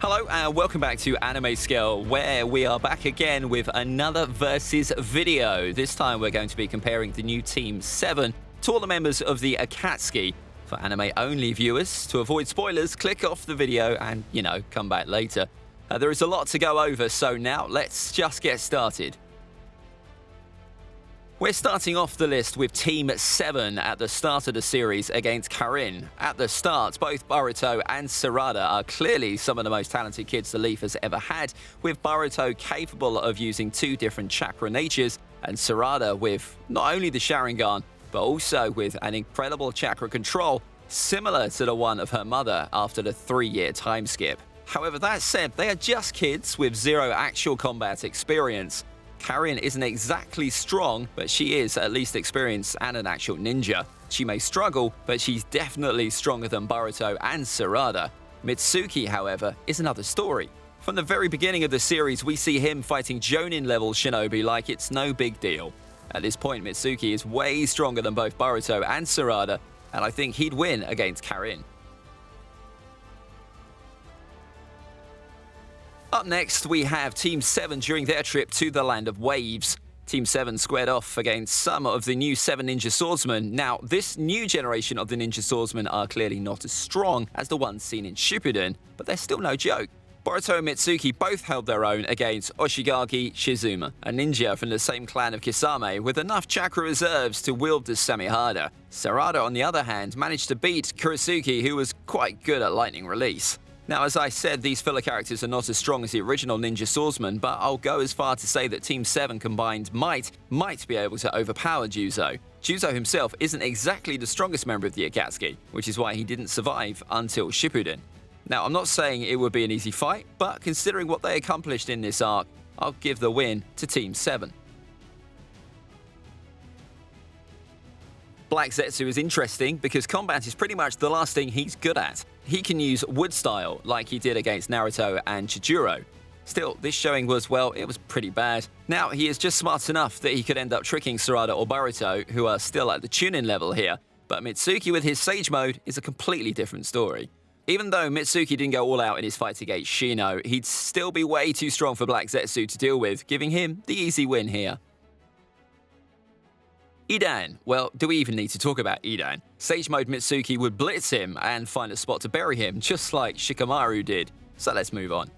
Hello and welcome back to AnimeScale, where we are back again with another versus video. This time we're going to be comparing the new Team 7 to all the members of the AKATSUKI. For anime-only viewers, to avoid spoilers, click off the video and, come back later. There is a lot to go over, so now let's just get started. We're starting off the list with Team 7 at the start of the series against Karin. At the start, both Boruto and Sarada are clearly some of the most talented kids the Leaf has ever had, with Boruto capable of using two different chakra natures, and Sarada with not only the Sharingan, but also with an incredible chakra control, similar to the one of her mother after the 3-year time skip. However, that said, they are just kids with zero actual combat experience. Karin isn't exactly strong, but she is at least experienced and an actual ninja. She may struggle, but she's definitely stronger than Boruto and Sarada. Mitsuki, however, is another story. From the very beginning of the series, we see him fighting Jonin-level shinobi like it's no big deal. At this point, Mitsuki is way stronger than both Boruto and Sarada, and I think he'd win against Karin. Up next, we have Team 7 during their trip to the Land of Waves. Team 7 squared off against some of the new 7 ninja swordsmen. Now, this new generation of the ninja swordsmen are clearly not as strong as the ones seen in Shippuden, but they're still no joke. Boruto and Mitsuki both held their own against Oshigaki Shizuma, a ninja from the same clan of Kisami with enough chakra reserves to wield the Samihada. Sarada, on the other hand, managed to beat Kurisuki, who was quite good at lightning release. Now, as I said, these filler characters are not as strong as the original ninja swordsman, but I'll go as far to say that Team 7 combined might be able to overpower Juzo. Juzo himself isn't exactly the strongest member of the AKATSUKI, which is why he didn't survive until Shippuden. Now, I'm not saying it would be an easy fight, but considering what they accomplished in this arc, I'll give the win to Team 7. Black Zetsu is interesting because combat is pretty much the last thing he's good at. He can use wood style like he did against Naruto and Chijuro. Still, this showing was, well, it was pretty bad. Now, he is just smart enough that he could end up tricking Sarada or Boruto, who are still at the Chunin level here, but Mitsuki with his Sage Mode is a completely different story. Even though Mitsuki didn't go all out in his fight against Shino, he'd still be way too strong for Black Zetsu to deal with, giving him the easy win here. Idan. Well, do we even need to talk about Idan? Sage Mode Mitsuki would blitz him and find a spot to bury him, just like Shikamaru did. So let's move on.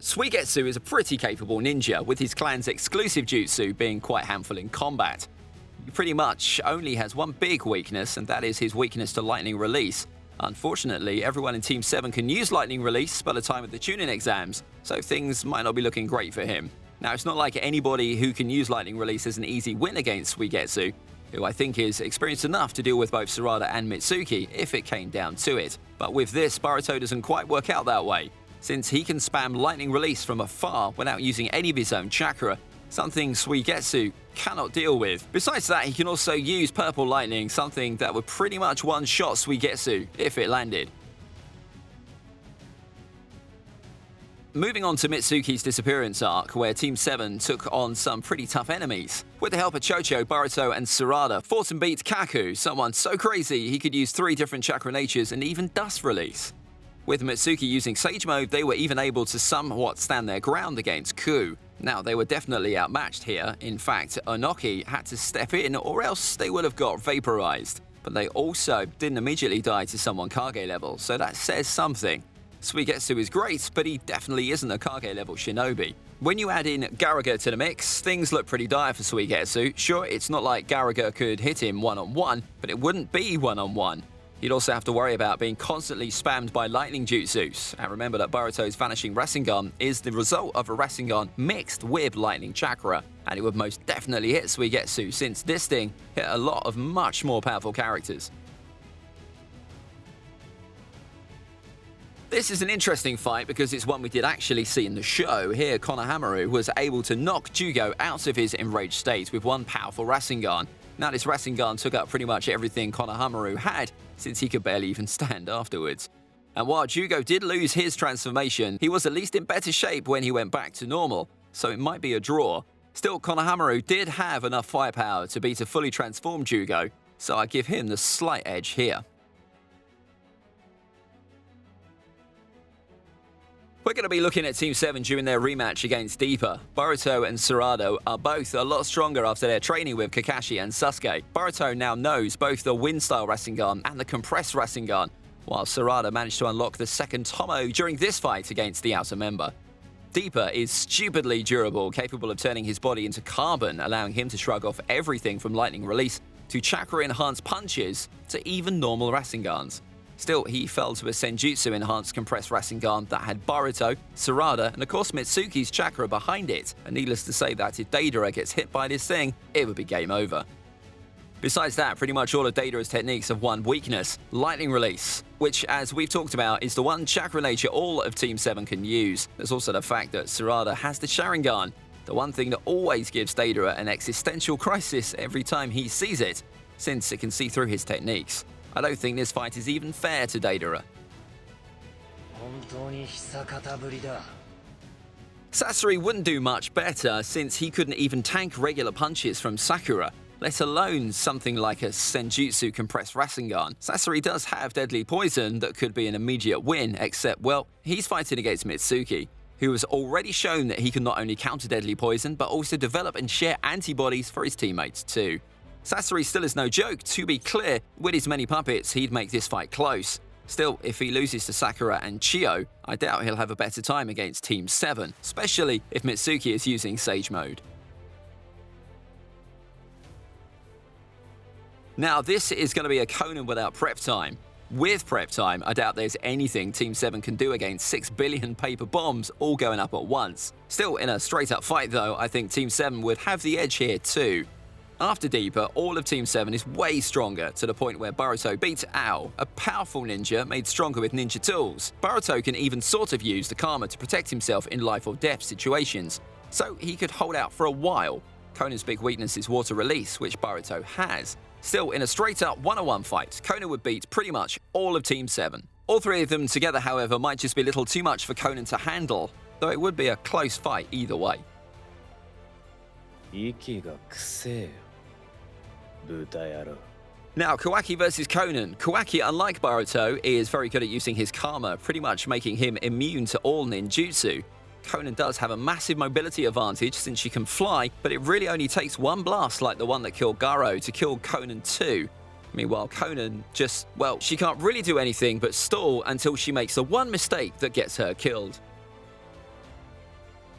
Suigetsu is a pretty capable ninja, with his clan's exclusive jutsu being quite handful in combat. He pretty much only has one big weakness, and that is his weakness to lightning release. Unfortunately, everyone in Team 7 can use lightning release by the time of the Chunin exams, so things might not be looking great for him. Now, it's not like anybody who can use lightning release is an easy win against Suigetsu, who I think is experienced enough to deal with both Sarada and Mitsuki if it came down to it. But with this, Boruto doesn't quite work out that way, since he can spam lightning release from afar without using any of his own chakra, something Suigetsu cannot deal with. Besides that, he can also use purple lightning, something that would pretty much one-shot Suigetsu if it landed. Moving on to Mitsuki's disappearance arc, where Team 7 took on some pretty tough enemies. With the help of Chocho, Boruto and Sarada fought and beat Kaku, someone so crazy he could use 3 different chakra natures and even dust release. With Mitsuki using Sage Mode, they were even able to somewhat stand their ground against Ku. Now, they were definitely outmatched here. In fact, Onoki had to step in or else they would have got vaporized. But they also didn't immediately die to someone Kage level, so that says something. Suigetsu is great, but he definitely isn't a Kage level shinobi. When you add in Garuga to the mix, things look pretty dire for Suigetsu. Sure, it's not like Garuga could hit him one-on-one, but it wouldn't be one-on-one. He'd also have to worry about being constantly spammed by lightning jutsus. And remember that Boruto's Vanishing Rasengan is the result of a Rasengan mixed with lightning chakra, and it would most definitely hit Suigetsu since this thing hit a lot of much more powerful characters. This is an interesting fight because it's one we did actually see in the show. Here, Konohamaru was able to knock Jugo out of his enraged state with one powerful Rasengan. Now, this Rasengan took up pretty much everything Konohamaru had, since he could barely even stand afterwards. And while Jugo did lose his transformation, he was at least in better shape when he went back to normal, so it might be a draw. Still, Konohamaru did have enough firepower to beat a fully transformed Jugo, so I give him the slight edge here. We're going to be looking at Team 7 during their rematch against Deeper. Boruto and Sarada are both a lot stronger after their training with Kakashi and Sasuke. Boruto now knows both the Wind-style Rasengan and the Compressed Rasengan, while Sarada managed to unlock the second Tomo during this fight against the outer member. Deeper is stupidly durable, capable of turning his body into carbon, allowing him to shrug off everything from lightning release to chakra-enhanced punches to even normal Rasengans. Still, he fell to a Senjutsu-enhanced compressed Rasengan that had Boruto, Sarada, and of course Mitsuki's chakra behind it, and needless to say that if Deidara gets hit by this thing, it would be game over. Besides that, pretty much all of Deidara's techniques have one weakness, lightning release, which, as we've talked about, is the one chakra nature all of Team 7 can use. There's also the fact that Sarada has the Sharingan, the one thing that always gives Deidara an existential crisis every time he sees it, since it can see through his techniques. I don't think this fight is even fair to Deidara. Sasori wouldn't do much better since he couldn't even tank regular punches from Sakura, let alone something like a Senjutsu compressed Rasengan. Sasori does have deadly poison that could be an immediate win, except, well, he's fighting against Mitsuki, who has already shown that he can not only counter deadly poison, but also develop and share antibodies for his teammates too. Sasori still is no joke, to be clear, with his many puppets he'd make this fight close. Still, if he loses to Sakura and Chio, I doubt he'll have a better time against Team 7, especially if Mitsuki is using Sage Mode. Now this is going to be a Konan without prep time. With prep time, I doubt there's anything Team 7 can do against 6 billion paper bombs all going up at once. Still, in a straight up fight though, I think Team 7 would have the edge here too. After Deeper, all of Team 7 is way stronger, to the point where Boruto beats Ao, a powerful ninja made stronger with ninja tools. Boruto can even sort of use the karma to protect himself in life or death situations, so he could hold out for a while. Konan's big weakness is water release, which Boruto has. Still, in a straight-up one-on-one fight, Konan would beat pretty much all of Team 7. All three of them together, however, might just be a little too much for Konan to handle, though it would be a close fight either way. Now, Kawaki versus Konan. Kawaki, unlike Boruto, is very good at using his karma, pretty much making him immune to all ninjutsu. Konan does have a massive mobility advantage since she can fly, but it really only takes one blast like the one that killed Garo to kill Konan too. Meanwhile, Konan just, well, she can't really do anything but stall until she makes the one mistake that gets her killed.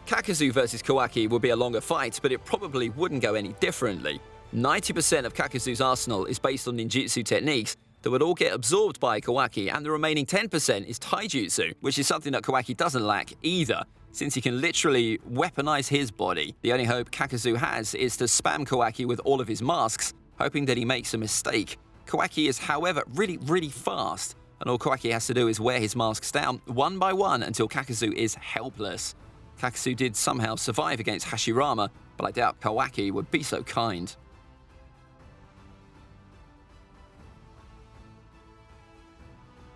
Kakuzu versus Kawaki would be a longer fight, but it probably wouldn't go any differently. 90% of Kakuzu's arsenal is based on ninjutsu techniques that would all get absorbed by Kawaki, and the remaining 10% is taijutsu, which is something that Kawaki doesn't lack either, since he can literally weaponize his body. The only hope Kakuzu has is to spam Kawaki with all of his masks, hoping that he makes a mistake. Kawaki is, however, really fast, and all Kawaki has to do is wear his masks down one by one until Kakuzu is helpless. Kakuzu did somehow survive against Hashirama, but I doubt Kawaki would be so kind.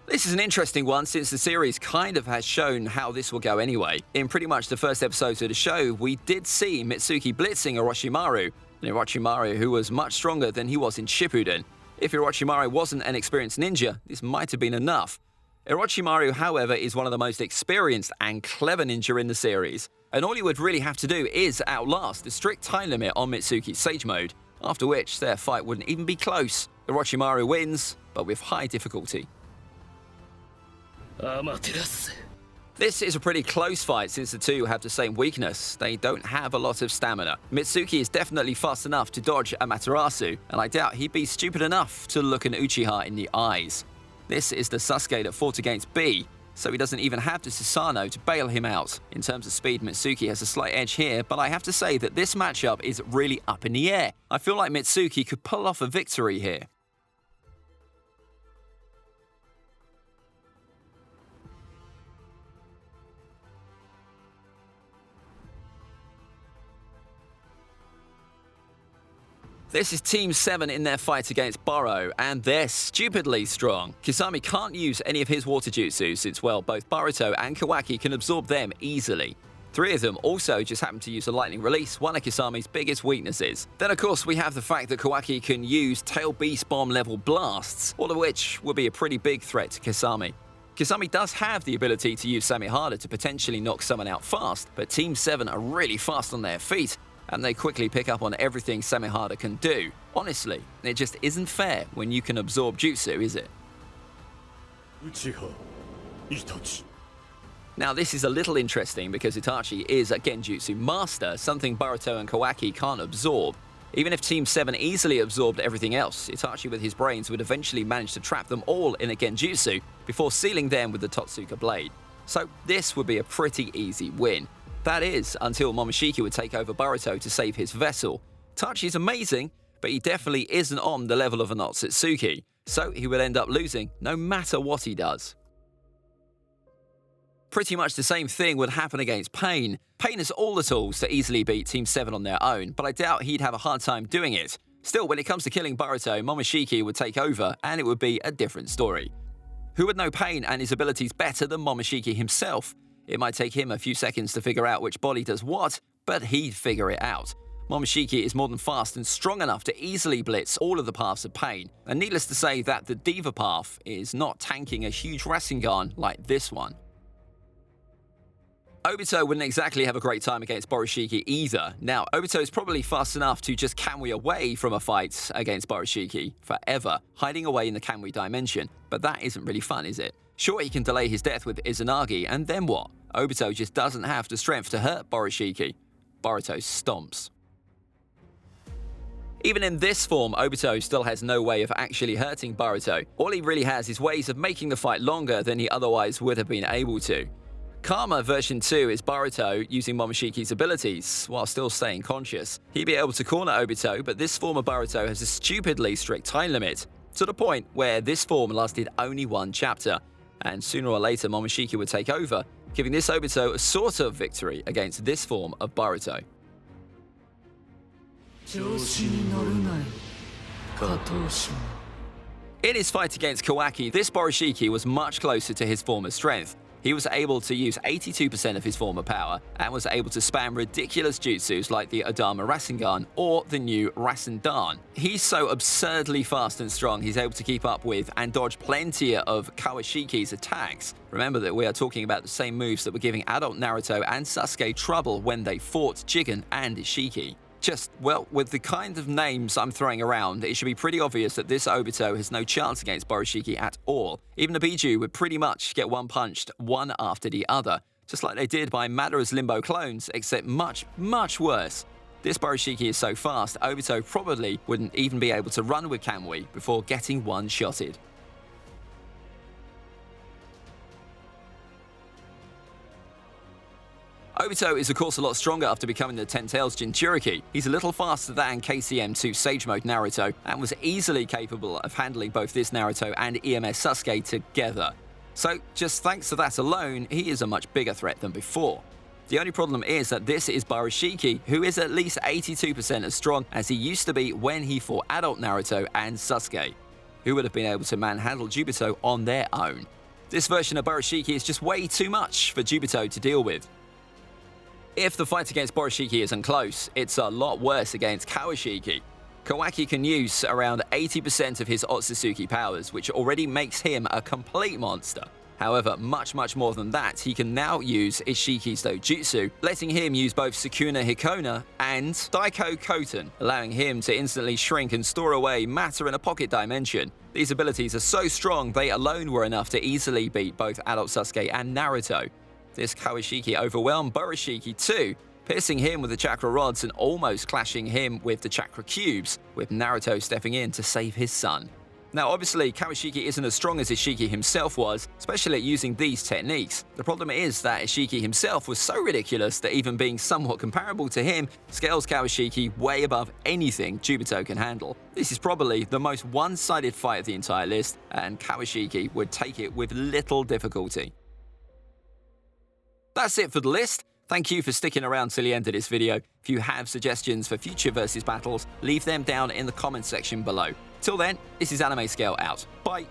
This is an interesting one since the series kind of has shown how this will go anyway. In pretty much the first episodes of the show, we did see Mitsuki blitzing Orochimaru, an Orochimaru who was much stronger than he was in Shippuden. If Orochimaru wasn't an experienced ninja, this might have been enough. Orochimaru, however, is one of the most experienced and clever ninja in the series, and all he would really have to do is outlast the strict time limit on Mitsuki's Sage Mode, after which their fight wouldn't even be close. Orochimaru wins, but with high difficulty. This is a pretty close fight since the two have the same weakness. They don't have a lot of stamina. Mitsuki is definitely fast enough to dodge Amaterasu, and I doubt he'd be stupid enough to look an Uchiha in the eyes. This is the Sasuke that fought against B, so he doesn't even have the Susanoo to bail him out. In terms of speed, Mitsuki has a slight edge here, but I have to say that this matchup is really up in the air. I feel like Mitsuki could pull off a victory here. This is Team 7 in their fight against Burrow, and they're stupidly strong. Kisami can't use any of his water jutsu since, well, both Boruto and Kawaki can absorb them easily. 3 of them also just happen to use a lightning release, one of Kisami's biggest weaknesses. Then of course we have the fact that Kawaki can use tail beast bomb level blasts, all of which would be a pretty big threat to Kisami. Kisami does have the ability to use Samehada to potentially knock someone out fast, but Team 7 are really fast on their feet, and they quickly pick up on everything Samehada can do. Honestly, it just isn't fair when you can absorb jutsu, is it? Now this is a little interesting because Itachi is a Genjutsu master, something Boruto and Kawaki can't absorb. Even if Team 7 easily absorbed everything else, Itachi with his brains would eventually manage to trap them all in a Genjutsu before sealing them with the Totsuka blade. So this would be a pretty easy win. That is, until Momoshiki would take over Boruto to save his vessel. Itachi's amazing, but he definitely isn't on the level of an AKATSUKI, so he will end up losing no matter what he does. Pretty much the same thing would happen against Pain. Pain has all the tools to easily beat Team 7 on their own, but I doubt he'd have a hard time doing it. Still, when it comes to killing Boruto, Momoshiki would take over, and it would be a different story. Who would know Pain and his abilities better than Momoshiki himself? It might take him a few seconds to figure out which body does what, but he'd figure it out. Momoshiki is more than fast and strong enough to easily blitz all of the paths of Pain, and needless to say that the Diva path is not tanking a huge Rasengan like this one. Obito wouldn't exactly have a great time against Borushiki either. Now, Obito is probably fast enough to just Kamui away from a fight against Borushiki forever, hiding away in the Kamui dimension, but that isn't really fun, is it? Sure, he can delay his death with Izanagi, and then what? Obito just doesn't have the strength to hurt Borushiki. Boruto stomps. Even in this form, Obito still has no way of actually hurting Boruto. All he really has is ways of making the fight longer than he otherwise would have been able to. Karma version 2 is Boruto using Momoshiki's abilities while still staying conscious. He'd be able to corner Obito, but this form of Boruto has a stupidly strict time limit, to the point where this form lasted only 1 chapter, and sooner or later Momoshiki would take over, giving this Obito a sort of victory against this form of Boruto. In his fight against Kawaki, this Borushiki was much closer to his former strength. He was able to use 82% of his former power, and was able to spam ridiculous jutsus like the Odama Rasengan or the new Rasendan. He's so absurdly fast and strong, he's able to keep up with and dodge plenty of Kawashiki's attacks. Remember that we are talking about the same moves that were giving adult Naruto and Sasuke trouble when they fought Jigen and Ishiki. Just, well, with the kind of names I'm throwing around, it should be pretty obvious that this Obito has no chance against Borushiki at all. Even Ibiju would pretty much get one-punched one after the other, just like they did by Madara's Limbo clones, except much, much worse. This Borushiki is so fast, Obito probably wouldn't even be able to run with Kamui before getting one-shotted. Obito is of course a lot stronger after becoming the Ten Tails Jinchuriki. He's a little faster than KCM2 Sage Mode Naruto, and was easily capable of handling both this Naruto and EMS Sasuke together. So just thanks to that alone, he is a much bigger threat than before. The only problem is that this is Borushiki, who is at least 82% as strong as he used to be when he fought adult Naruto and Sasuke, who would have been able to manhandle Jubito on their own. This version of Borushiki is just way too much for Jubito to deal with. If the fight against Borushiki isn't close, it's a lot worse against Kawashiki. Kawaki can use around 80% of his AKATSUKI powers, which already makes him a complete monster. However, much more than that, he can now use Ishiki's Dojutsu, letting him use both Sukuna Hikona and Daiko Koten, allowing him to instantly shrink and store away matter in a pocket dimension. These abilities are so strong, they alone were enough to easily beat both adult Sasuke and Naruto. This Kawashiki overwhelmed Borushiki too, piercing him with the chakra rods and almost clashing him with the chakra cubes, with Naruto stepping in to save his son. Now obviously, Kawashiki isn't as strong as Ishiki himself was, especially at using these techniques. The problem is that Ishiki himself was so ridiculous that even being somewhat comparable to him scales Kawashiki way above anything Jubito can handle. This is probably the most one-sided fight of the entire list, and Kawashiki would take it with little difficulty. That's it for the list. Thank you for sticking around till the end of this video. If you have suggestions for future versus battles, leave them down in the comments section below. Till then, this is AnimeScale out. Bye!